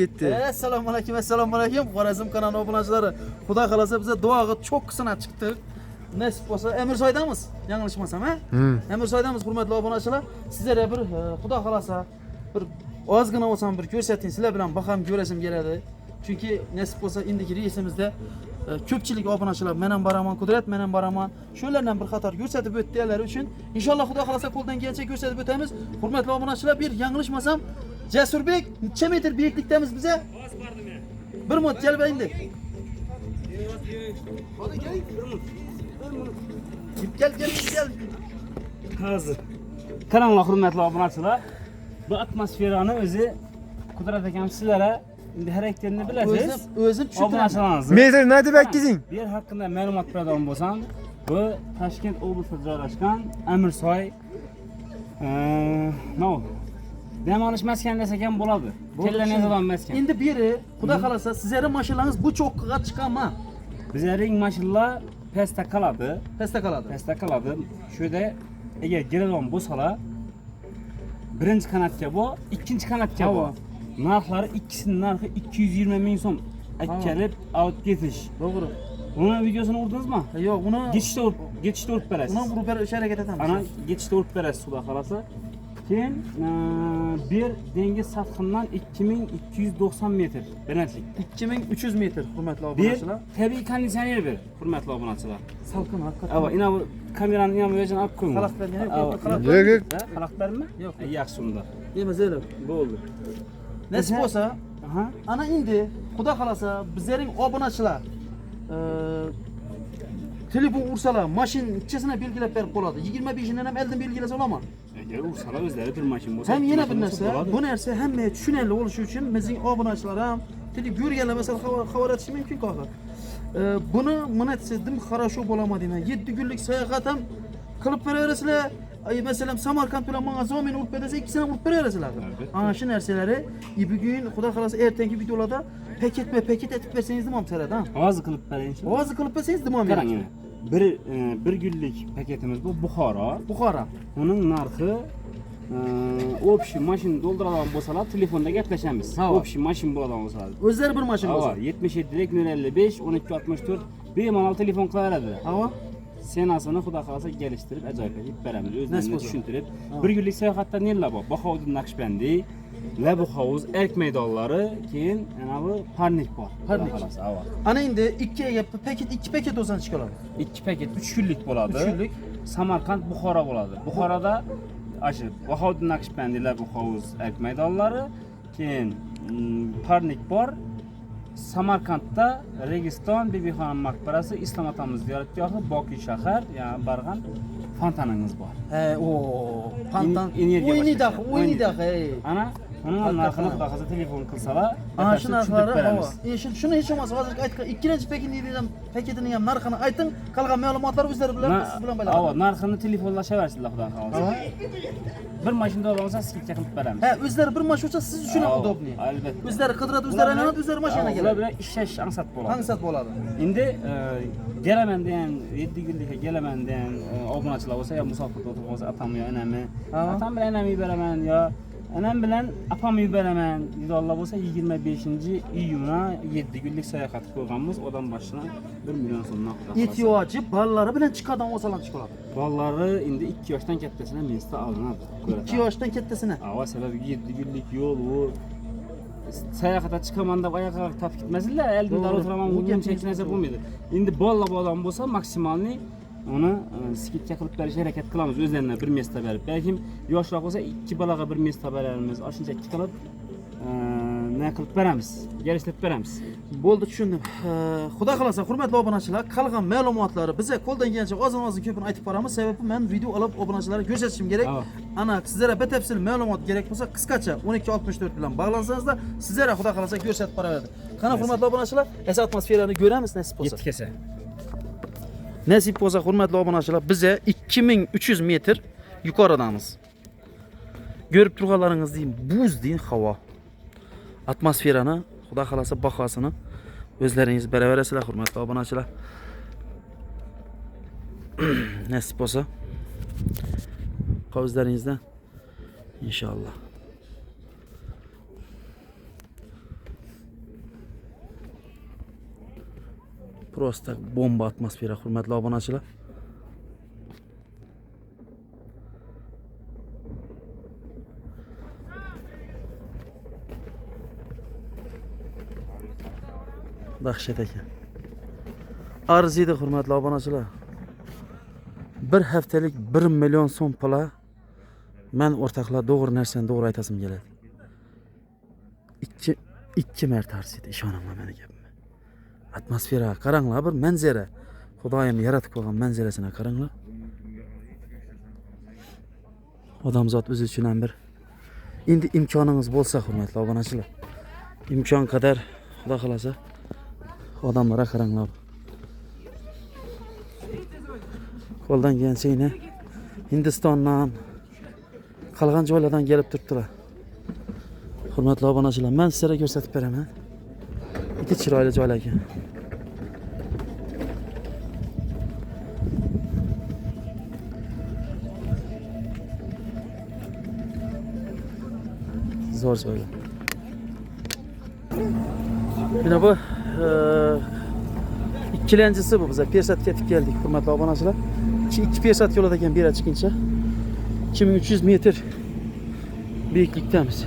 Gitti. Esselamu aleyküm, esselamu aleyküm. Xorazm kanalı obunaçıları. Xudo xolasa bize duaga çok kısına çıktık. Nasip olsa Emirsoydamız. Yanlışmasam ha? Emirsoydamız hurmatli obunaçılar. Sizlere bir Xudo xolasa bir ozgina olsam bir ko'rsating, sizlar bilan bakalım göresim keladi. Çünkü nasip olsa indiki reisimizde ko'pchilik obunaçılar menen baraman Kudret, menen baraman shulardan bir qator ko'rsatib o'tdilar uchun inshaalloh Xudo xolasa qo'ldan kelgancha ko'rsatib o'tamiz. Hurmatli obunaçılar, bir yanglishmasam Cesurbek necha metr biyiklikdamiz bize? Bir minut gel indi. Hadi gel. Gel. Hazır. Karanlık hürmetli obunaçılar. Bu atmosferanı özü Kudret akam sizlere hareketlerini bilesiz. Özüm tushuntiramiz. Obunaçılarınızı. Mezer neydi bekleyeceksin? Bir hakkında ma'lumot beradigan bo'lsam, bu Toshkent oblasida joylashgan Amirsoy dam olish maskani desak ham bo'ladi. Kellanadigan maskan. Endi biri Xudo xolasa sizlarning mashinangiz bu cho'qqiga chiqama. Bizning mashinalar pastda qoladi. Pastda qoladi. Pastda qoladi. Shunda agar giradigan bo'lsalar, birinchi kanatga bu, ikkinchi kanatga bu. Narxlari ikkisining narxi 220 ming so'm. Akkalib out ketish. To'g'ri. Bunun videosunu vurdunuzmu? Yo'q, uni geçişte vurup berasiz. Uni urib berish harakat etamiz. Ana geçişte vurup berasiz Xudo xolasa. Keyin bir dengiz sathidan 2290 metr balandlik. 2300 metr hurmatli Bir obunaçılar. tabiiy konditsioner bir hurmatli obunaçılar. Salqin hakikaten. Ava ina bu kameranın yanına vereceğin alıp koyun. Xalaqlar yana Yok. Xalaqlar mı? Yo'q. Yaxshi unda. Yemiz elib. Bo'ldi. Nasip olsa Aha. ana endi Xudo xolasa bizlarning obunachilar telefon ursalar mashin ichasini belgilab berib qoladi. 25-idan ham eldan belgilasa bo'ladimi? Agar ursalar o'zlari bir mashin bo'lsa. Hem yana bir narsa, bu narsa hammaga tushunarli bo'lishi uchun bizning obunachilar ham telefon ko'rganlar masalan xabar etishi mumkin qo'yadi. Buni mana dedim, хорошо bo'laman deyman. 7 kunlik sayohat ham qilib beraverasizlar. Mesela Samarkand bilan menga zomin urib bersa, ikkisini urib beraverasizlar. Ana shu narsalari bugun Xudo xolasa ertangi videolarda paket etib bersangiz nima bo'ladi, ha? Ovoz qilib beraychi. Ovoz qilib bersangiz nima bo'ladi? Qarang yana. Bir günlük paketimiz bu Buxoro. Buxoro. Onun narxi общий mashin dolduradigan bo'lsalar telefonda gaplashamiz. Общий mashin bo'ladigan bo'lsalar. O'zlari bir mashin bo'lsa. 77 055 12 64 bemalol telefon qilaveradilar. Havo. Senasini Xudo xolasa geliştirib ajoyib qilib beramiz. O'zlarini tushuntirib. Bir günlük sayohatda nelar bor? Bahovuddin Naqshbandi, Labu Hovuz, Erk maydonlari, keyin ana bu Parnik bor. Parnik. Ana endi ikki paket olsan chiqadi. 2 paket 3 kunlik bo'ladi. 3 kunlik. Samarqand, Buxoro bo'ladi. Buxoroda aşı Bahovuddin Naqshbandi, Labu Hovuz, Erk maydonlari, keyin Parnik bor. Samarqandda Registon, Bibixonim maqbarasi, Islom otamiz ziyoratgohi, Bokiy shahar, ya'ni Barg'an fontanimiz bor. Fontan. O'ynidax. Ana onun narxini Xudo xolasa telefon qilsalar, ana shu narxlari havo. Shuni hech bo'lmasa hozir aytgan ikkinchi paketini ham narxini ayting, qolgan ma'lumotlar o'zlari bilan siz bilan biladi. Havo, narxini telefonlashaversizlar Xudo xolasa. Bir mashinada olsa skidka qilib beramiz. O'zlari bir mashina olsa siz uchun ham udobniy. Albatta. O'zlari qidiradi, o'zlari aylanadi, o'zlari mashinaga keladi. Ular bilan ishlash ansat bo'ladi. Ansat bo'ladi. Endi gelaman degan 7 kunlik gelaman degan obunachilar bo'lsa, yo musofirda o'tirib olsa, atam yo anami, atam bilan anamni beraman yo anam bilan apamni beraman deydilar bo'lsa, 25-iyunga 7 kunlik sayohat qo'yganmiz, odam boshina 1 million so'mdan qiladi. Ehtiyoji ballari bilan chiqadigan bo'lsalar chiqadi. Ballari endi 2 yoshdan kattasini mensda olinadi. 2 yoshdan kattasini. Ava sababi 7 kunlik yo'l u sayohatga chiqaman deb oyoqqa topib ketmasinlar, eldinlar o'tiraman, u hech narsa bo'lmaydi. Endi balla odam bo'lsa, maksimalniy onu skidka qilib berish harakat qilamiz, o'zlaridan bir mesda berib. Balkim yoshroq bo'lsa, 2 balaga bir mesda beramiz, oshuncha qilib nima qilib beramiz, gelishtirib beramiz. Bo'ldi, tushundim. Xudo xolasa hurmatli obunachilar, qolgan ma'lumotlari biza qo'ldan kelgancha ozon ko'pini aytib boramiz. Sababi men video olib obunachilarga ko'rsatishim kerak. Ana sizlarga batafsil ma'lumot kerak bo'lsa, qisqacha 1264 bilan bog'lansangizlar, sizlarga Xudo xolasa ko'rsatib boraveradi. Qana hurmatli obunachilar, esa atmosferani ko'ramiz nasib bo'lsa. Yetkazsa. Nasip bo'lsa hurmatli obunachilar, bize 2300 metr yuqoridamiz. Ko'rib turganlaringizdek buz deyin havo. Atmosferani, Xudo xolasa bahosini o'zlaringiz beraverasizlar hurmatli obunachilar. Nasip bo'lsa qavuzlaringizdan inshaalloh. Prosta bomba atmosfera, hurmatli obunachilar. Dahshat ekan. Arziydi hurmatli obunachilar. Bir haftalik 1 million so'm pula. Men o'rtoqlar to'g'ri narsani to'g'ri aytasim keladi. 2 marta arziydi, ishoninglar meni gapimga. Atmosfera qaranglar, bir manzara. Xudoyim yaratib qo'ygan manzarasini qaranglar. Odamzod o'zi uchun ham bir endi imkoningiz bo'lsa, hurmatli obunachilar, imkon qadar Xudo xolasa odamlarga qaranglar. Qo'ldan kelsa Hindistondan, qolgan joylardan kelib turibdilar. Hurmatli obunachilar, men sizlarga ko'rsatib beraman. Ikki chiroyli joylar ekan. Zo'r joylar. Mana bu ikkilanchisi bu. Biz Persatga yetib keldik, hurmatli obunachilar. İki Persat yo'lida ekan bera chiqincha. 2300 metr buyuklikdamiz.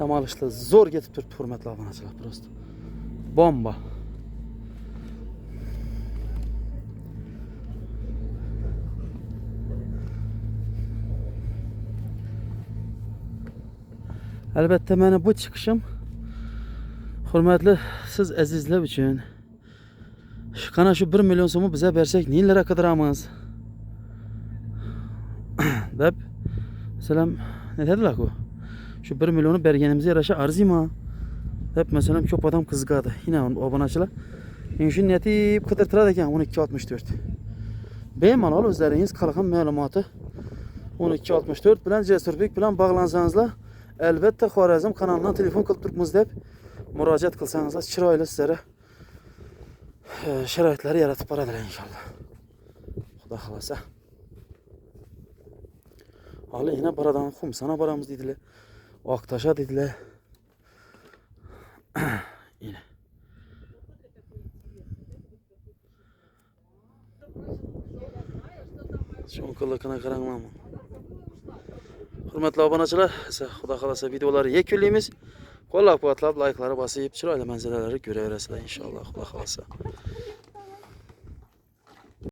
Dam olishlar zo'r ketib turibdi, hurmatli obunachilar, prosta bomba. Albatta meni bu chiqishim hurmatli siz azizlar uchun. Qana shu 1 million so'mni biza bersak, nelarga qidiramiz? deb masalan ne dedilar ku? Şu 1 milyonu bergenimize yarasha arzima deb masalan ko'p odam qiziqadi. Yine obunachilar shu netib qidirtirar ekan 1264. Bemalol o'zlaringiz qolgan ma'lumotni 1264 bilan Jasurbek bilan bog'lansangizlar, albatta Xorazm kanalidan telefon qilib turibmiz deb murojaat qilsangizlar, chiroyli sizlarga sharoitlar yaratib beradilar inshaalloh. Xudo xolasa. Hali yine buradan Xumsana boramiz dedilar. Oqtaşa dediler. Yine. Şu kılıkına qaranglar. Hurmatli obunachilar, Xudo xolasa videolarni yakunlaymiz. Qo'llab-quvvatlab, like'larni bosib, chiroyli manzaralarni ko'raverasizlar inshaalloh, Xudo xolasa.